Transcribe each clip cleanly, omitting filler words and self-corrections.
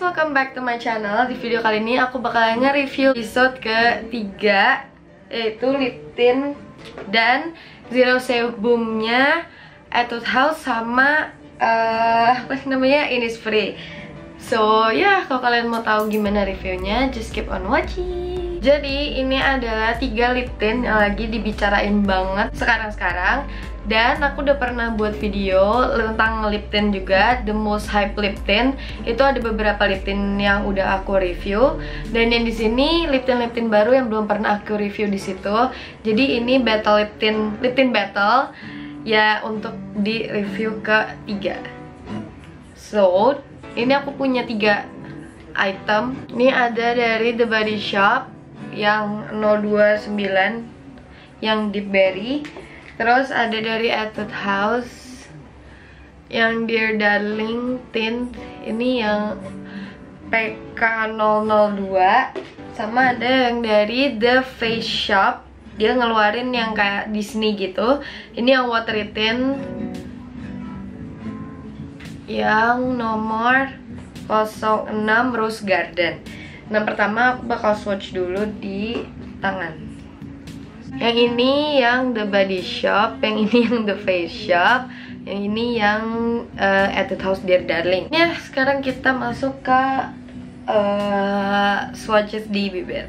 welcome back to my channel. Di video kali ini aku bakalan nge-review episode ketiga, yaitu lip tint dan zero sebumnya Etude House sama apa namanya, Innisfree. So ya, kalau kalian mau tahu gimana reviewnya, just keep on watching. Jadi ini adalah 3 lip tint yang lagi dibicarain banget sekarang-sekarang. Dan aku udah pernah buat video tentang lip tint juga, the most hype lip tint. Itu ada beberapa lip tint yang udah aku review, dan yang di sini lip tint baru yang belum pernah aku review di situ. Jadi ini battle lip tint battle ya, untuk di review ketiga. So ini aku punya 3 item. Ini ada dari The Body Shop yang 029 yang Deep Berry. Terus ada dari Etude House yang Dear Darling Tint, ini yang PK002. Sama ada yang dari The Face Shop, dia ngeluarin yang kayak Disney gitu. Ini yang watery tint yang nomor 06 Rose Garden. Nah, pertama aku bakal swatch dulu di tangan. Yang ini yang The Body Shop, yang ini yang The Face Shop, yang ini yang Etude House Dear Darling. Ya, sekarang kita masuk ke swatches di bibir.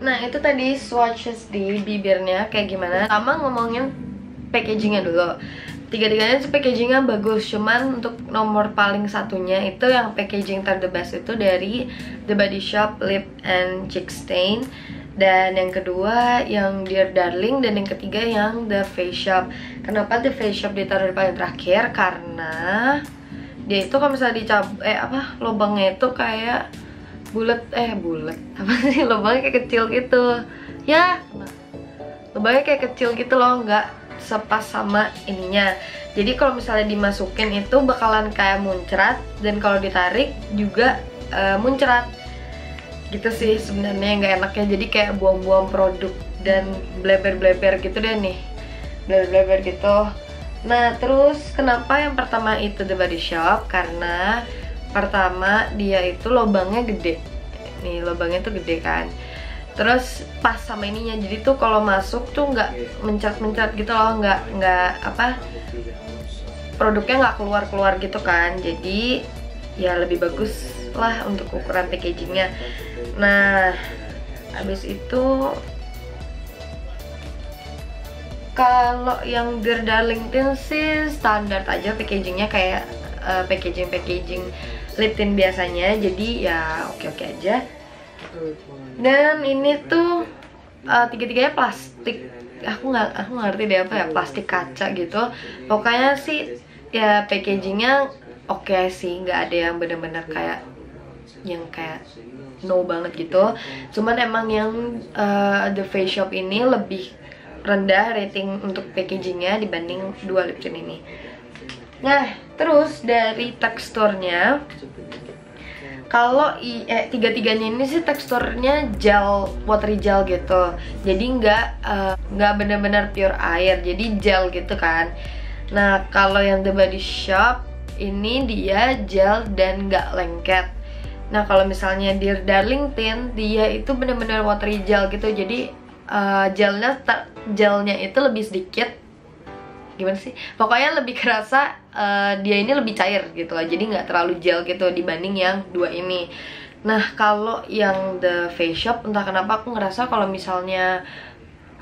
Nah, itu tadi swatches di bibirnya kayak gimana. Pertama ngomongin packagingnya dulu. Tiga-tiganya itu packagingnya bagus, cuman untuk nomor paling satunya itu yang packaging ter the best itu dari The Body Shop Lip and Cheek Stain. Dan yang kedua yang Dear Darling, dan yang ketiga yang The Face Shop. Kenapa The Face Shop ditaruh di paling terakhir? Karena dia itu kalau misalnya lubangnya itu kayak bulat apa sih, lubangnya kayak kecil gitu ya, lubangnya kayak kecil gitu loh, nggak sepas sama ininya. Jadi kalau misalnya dimasukin itu bakalan kayak muncrat, dan kalau ditarik juga muncrat gitu sih sebenarnya, nggak enaknya. Jadi kayak buang-buang produk dan bleber-bleber gitu deh nih, bleber-bleber gitu. Nah, terus kenapa yang pertama itu The Body Shop? Karena pertama dia itu lubangnya gede, nih lubangnya tuh gede kan, terus pas sama ininya, jadi tuh kalau masuk tuh nggak mencrat-mencrat gitu loh, nggak apa, produknya nggak keluar gitu kan. Jadi ya lebih bagus lah untuk ukuran packagingnya. Nah, habis itu kalau yang Dear Darling Tint sih standar aja packagingnya, kayak packaging lip tint biasanya, jadi ya oke aja. Dan ini tuh tiga-tiganya plastik. Aku nggak ngerti deh apa ya, plastik kaca gitu. Pokoknya sih ya packagingnya oke sih, nggak ada yang bener-bener kayak yang kayak no banget gitu. Cuman emang yang The Face Shop ini lebih rendah rating untuk packagingnya dibanding 2 lip tint ini. Nah, terus dari teksturnya Kalau tiga-tiganya ini sih teksturnya gel, watery gel gitu. Jadi nggak benar-benar pure air, jadi gel gitu kan. Nah kalau yang The Body Shop ini dia gel dan nggak lengket. Nah kalau misalnya Dear Darling Tint, dia itu benar-benar watery gel gitu. Jadi gelnya itu lebih sedikit, gimana sih? Pokoknya lebih kerasa dia ini lebih cair gitu lah. Jadi nggak terlalu gel gitu dibanding yang dua ini. Nah kalau yang The Face Shop, entah kenapa aku ngerasa kalau misalnya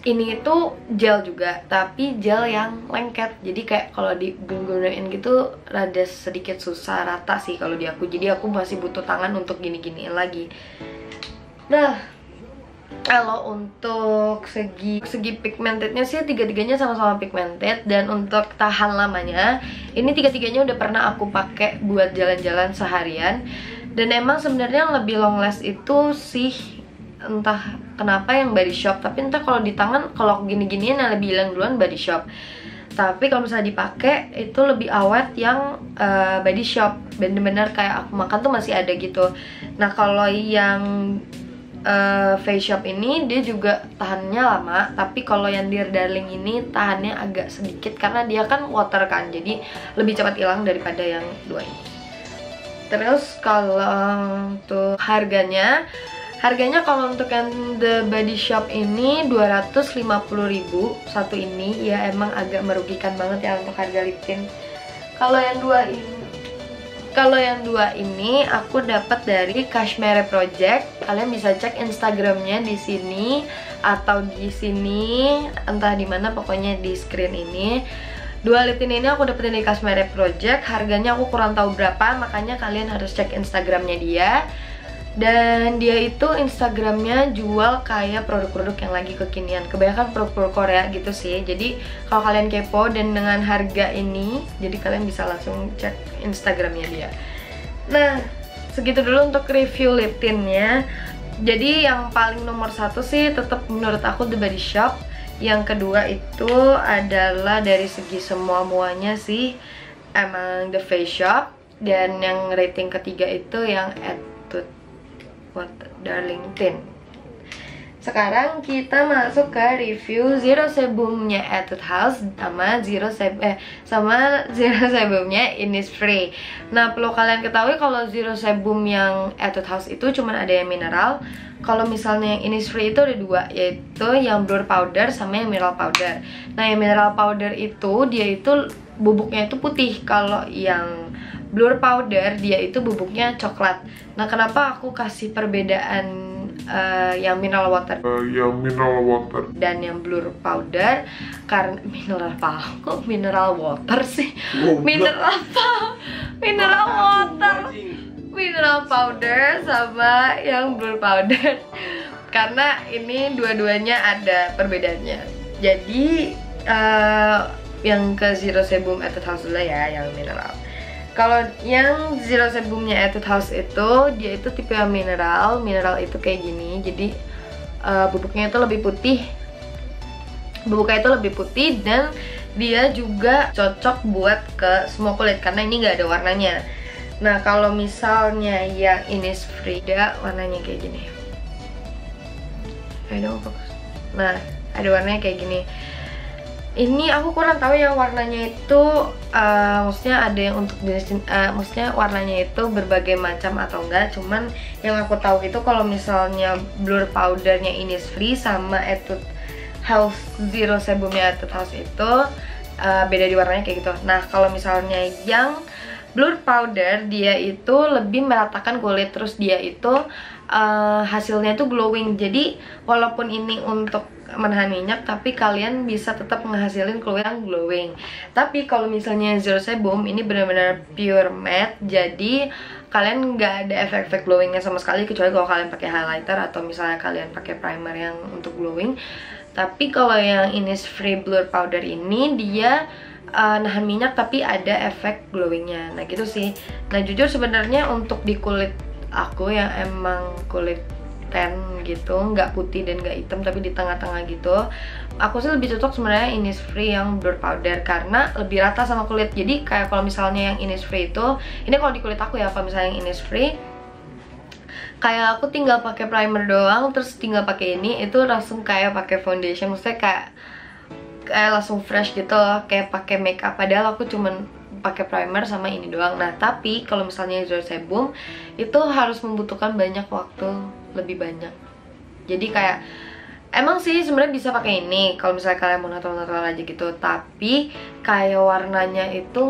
ini itu gel juga, tapi gel yang lengket. Jadi kayak kalau digunain gitu rada sedikit susah rata sih kalau di aku. Jadi aku masih butuh tangan untuk gini-giniin lagi. Nah kalau untuk segi pigmentednya sih tiga-tiganya sama-sama pigmented. Dan untuk tahan lamanya, ini tiga-tiganya udah pernah aku pakai buat jalan-jalan seharian. Dan emang sebenarnya yang lebih long last itu sih entah kenapa yang Body Shop. Tapi entah kalau di tangan, kalau gini-ginian yang lebih hilang duluan Body Shop. Tapi kalau misalnya dipakai itu lebih awet yang Body Shop. Bener-bener kayak aku makan tuh masih ada gitu. Nah kalau yang Face Shop ini dia juga tahannya lama, tapi kalau yang Dear Darling ini tahannya agak sedikit karena dia kan water kan, jadi lebih cepat hilang daripada yang dua ini. Terus kalau untuk harganya kalau untuk yang The Body Shop ini 250.000 satu ini, ya emang agak merugikan banget ya untuk harga lip tint. Kalau yang dua ini aku dapat dari Cashmere Project. Kalian bisa cek Instagramnya di sini atau di sini, entah di mana, pokoknya di screen ini. Dua lip tint ini aku dapetin dari Cashmere Project. Harganya aku kurang tahu berapa, makanya kalian harus cek Instagramnya dia. Dan dia itu Instagramnya jual kayak produk-produk yang lagi kekinian, kebanyakan produk-produk Korea gitu sih. Jadi kalau kalian kepo dan dengan harga ini, jadi kalian bisa langsung cek Instagramnya dia. Nah segitu dulu untuk review lip tintnya. Jadi yang paling nomor satu sih tetap menurut aku The Body Shop. Yang kedua itu adalah dari segi semua-muanya sih emang The Face Shop. Dan yang rating ketiga itu yang Etude Darling Tint. Sekarang kita masuk ke review Zero Sebumnya Etude House sama Zero Sebumnya Innisfree. Nah perlu kalian ketahui kalau Zero Sebum yang Etude House itu cuma ada yang mineral. Kalau misalnya yang Innisfree itu ada dua, yaitu yang blur powder sama yang mineral powder. Nah yang mineral powder itu dia itu bubuknya itu putih, kalau yang blur powder dia itu bubuknya coklat. Nah kenapa aku kasih perbedaan yang mineral water dan yang blur powder? Karena mineral water sih, mineral powder sama yang blur powder. Karena ini dua-duanya ada perbedaannya. Jadi yang ke Zero Sebum Etude House dulu ya, yang mineral. Kalau yang Zero Sebumnya Etude House itu dia itu tipe yang mineral itu kayak gini. Jadi bubuknya itu lebih putih, dan dia juga cocok buat ke semua kulit karena ini nggak ada warnanya. Nah kalau misalnya yang Innisfree ada warnanya kayak gini. Ayo dong fokus. Nah ada warnanya kayak gini. Ini aku kurang tahu yang warnanya itu maksudnya ada yang untuk jenis maksudnya warnanya itu berbagai macam atau enggak. Cuman yang aku tahu itu kalau misalnya blur powdernya Innisfree sama Etude House Zero Sebumnya Etude House itu beda di warnanya kayak gitu. Nah kalau misalnya yang blur powder dia itu lebih meratakan kulit, terus dia itu hasilnya itu glowing. Jadi walaupun ini untuk menahan minyak, tapi kalian bisa tetap menghasilin kulit yang glowing. Tapi kalau misalnya Zero Sebum ini benar-benar pure matte, jadi kalian nggak ada efek-efek glowingnya sama sekali, kecuali kalau kalian pakai highlighter atau misalnya kalian pakai primer yang untuk glowing. Tapi kalau yang Innisfree blur powder ini dia nahan minyak tapi ada efek glowingnya. Nah gitu sih. Nah jujur sebenarnya untuk di kulit aku yang emang kulit tan gitu, nggak putih dan nggak hitam tapi di tengah-tengah gitu, aku sih lebih cocok sebenarnya Innisfree yang blur powder karena lebih rata sama kulit. Jadi kayak kalau misalnya yang Innisfree itu, ini kalau di kulit aku ya, kalau misalnya yang Innisfree kayak aku tinggal pakai primer doang, terus tinggal pakai ini, itu langsung kayak pakai foundation. Maksudnya kayak langsung fresh gitu loh, kayak pakai makeup. Padahal aku cuman pakai primer sama ini doang. Nah tapi kalau misalnya zero sebum itu harus membutuhkan banyak waktu, lebih banyak. Jadi kayak emang sih sebenarnya bisa pakai ini kalau misalnya kalian mau natural aja gitu, tapi kayak warnanya itu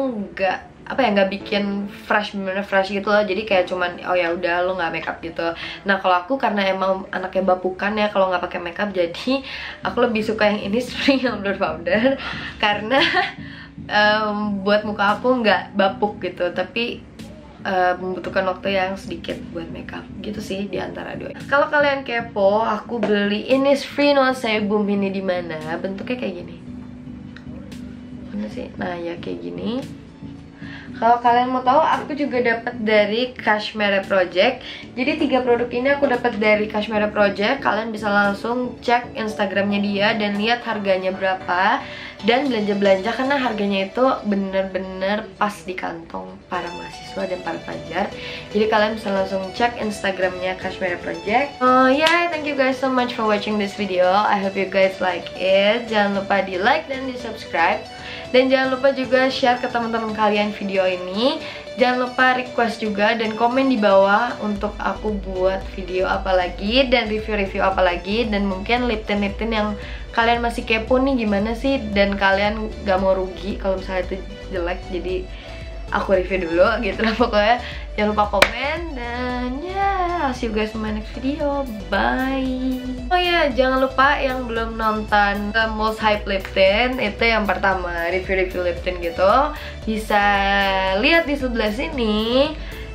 nggak bikin fresh, bener fresh gitu loh. Jadi kayak cuman oh ya udah lo nggak makeup gitu. Nah kalau aku karena emang anaknya bapukan ya kalau nggak pakai makeup, jadi aku lebih suka yang ini Spring Blur Powder karena buat muka aku nggak bapuk gitu, tapi membutuhkan waktu yang sedikit buat makeup gitu sih di antara dua. Kalau kalian kepo, aku beli Innisfree No Sebum ini di mana? Bentuknya kayak gini. Mana sih? Nah ya kayak gini. Kalau kalian mau tahu, aku juga dapat dari Cashmere Project. Jadi 3 produk ini aku dapat dari Cashmere Project. Kalian bisa langsung cek Instagramnya dia dan lihat harganya berapa dan belanja-belanja, karena harganya itu bener-bener pas di kantong para mahasiswa dan para pelajar. Jadi kalian bisa langsung cek Instagramnya Cashmere Project. Oh yeah, thank you guys so much for watching this video. I hope you guys like it. Jangan lupa di like dan di subscribe. Dan jangan lupa juga share ke teman-teman kalian video ini. Jangan lupa request juga dan komen di bawah untuk aku buat video apa lagi dan review-review apa lagi. Dan mungkin lip tint yang kalian masih kepo nih gimana sih, dan kalian gak mau rugi kalau misalnya itu jelek, jadi aku review dulu gitu lah pokoknya. Jangan lupa komen dan ya, I'll see you guys in my next video. Bye. Oh ya, jangan lupa yang belum nonton The Most Hype Lip Tint, itu yang pertama review-review lip tint gitu, bisa lihat di sebelah sini.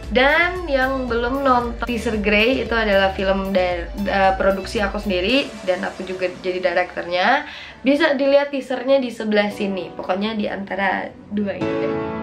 Dan yang belum nonton teaser Grey, itu adalah film dari produksi aku sendiri dan aku juga jadi direkturnya, bisa dilihat teasernya di sebelah sini. Pokoknya di antara dua ini.